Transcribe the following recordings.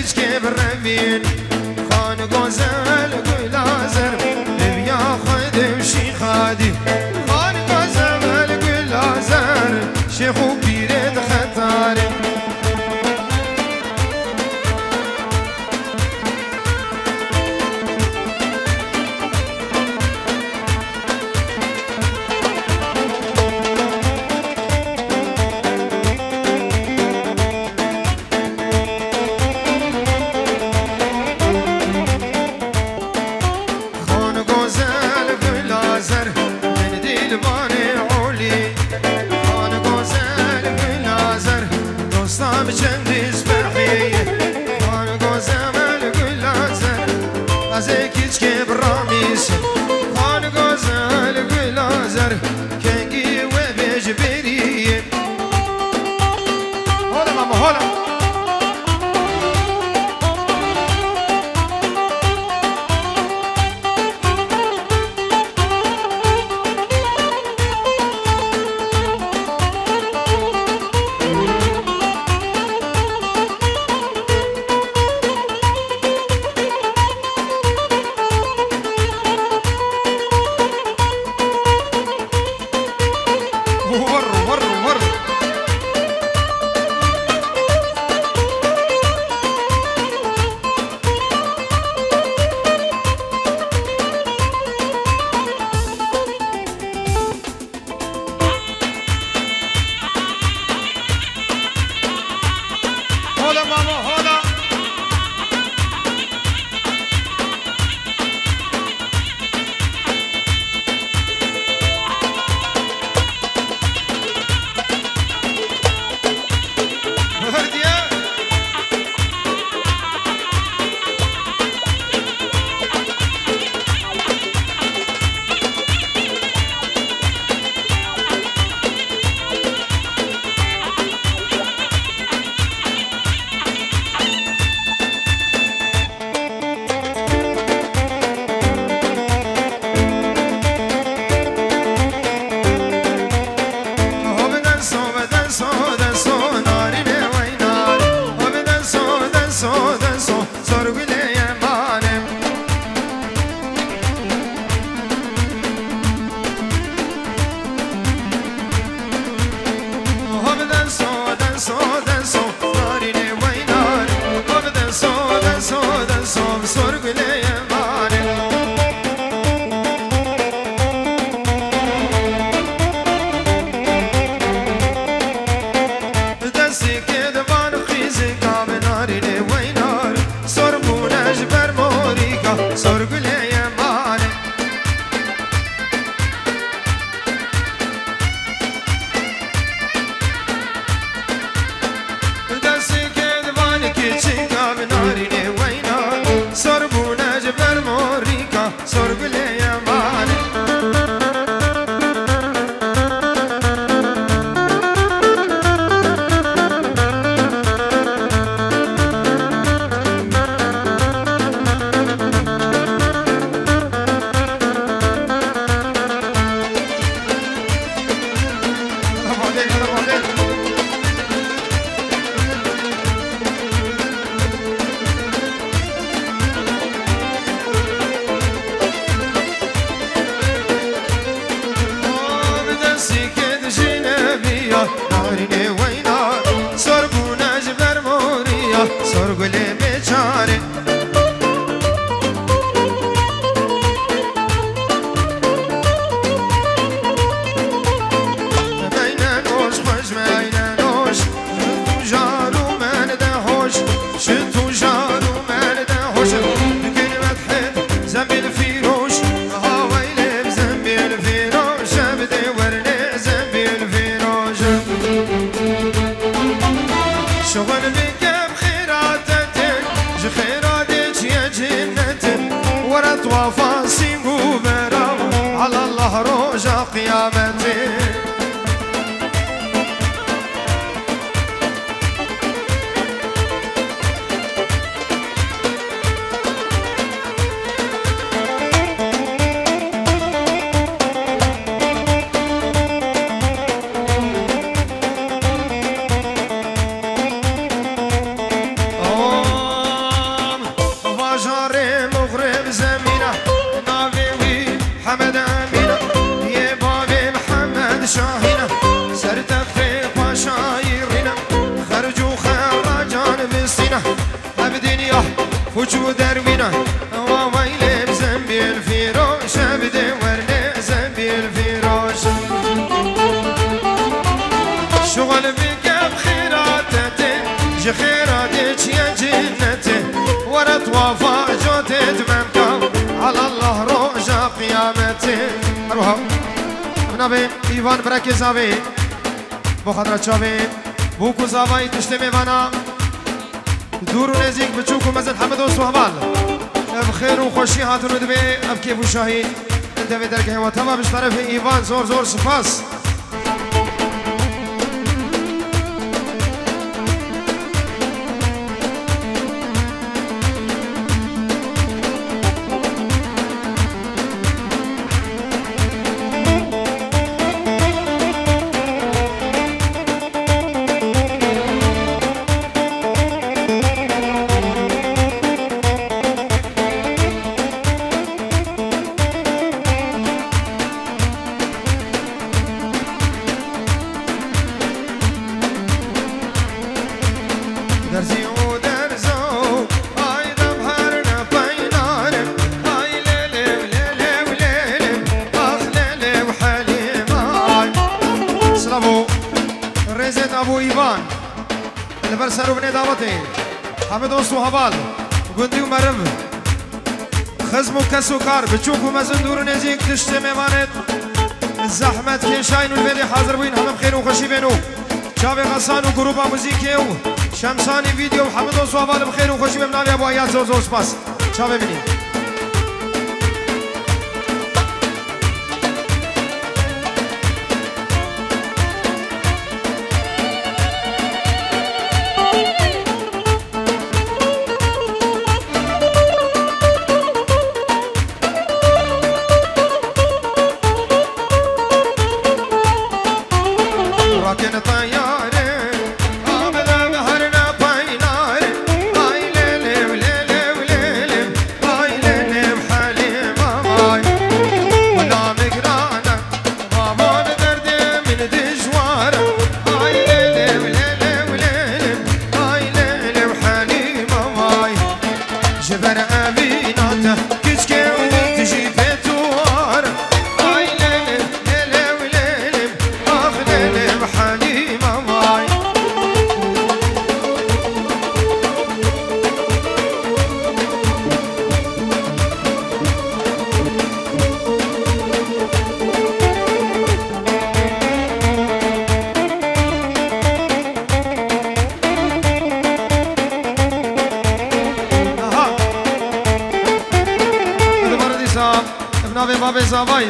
کیچ که برمین خان گوزل گلازر لبیا خود شی خادی خان گوزل گلازر شیخو پیرد خطاری أبدنيا فوجو دربنا وويلي بزنبيل فيروش أبدي ورني زنبيل فيروش شغل بك بخيراتتي جي خيراتك يا جنتي ورد وفا جوتي دممك على الله روجا قيامتي أروها نبي إيوان بركي زاوي بو خضرة شاوي بوكو زاوي تشتمي وانا دور و نزيك بچوكو مزن حمد و صحبال بخير و خوشي هاتون دبي اب كيف و شاهي انت في دركه و تمام بش طرف ايوان زور زور سپاس سرو بني دعوتي حمد وصو هبال قندي ومرب خزم وكسو كار بتشوفوا مزن دور نزيك تشتي ميمانت الزحمة كيشاين والبيدي حاضر بين هم بخير وخشي بينو شابي غسان وجروبا موزيكي وشمساني فيديو وحمد وصو هبال بخير وخشي بمنابي ابو ايات زور زور سباس شابي بني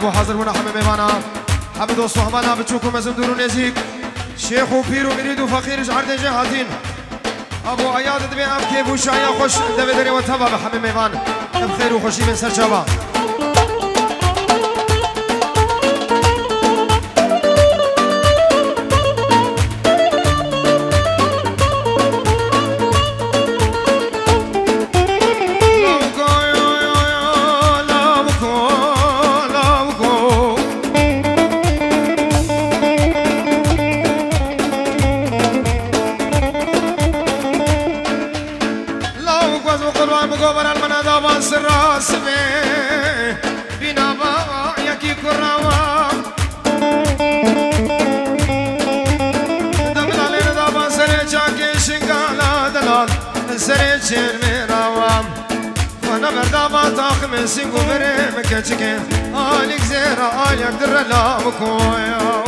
بو حاضر بنا حمد ميوانا حمد وصحبانا بتشوكو مزن دورو نزيك شيخ وبير ومريد وفقير جعرد جهاتين ابو اياد دبي ام كيف وشايا خوش دبي دري وتبا بحمد ميوان بخير وخوشي من سر شباب سينغو بريم كاتشكين آلك زيرا آلك در لا بكويا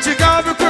بچه گاب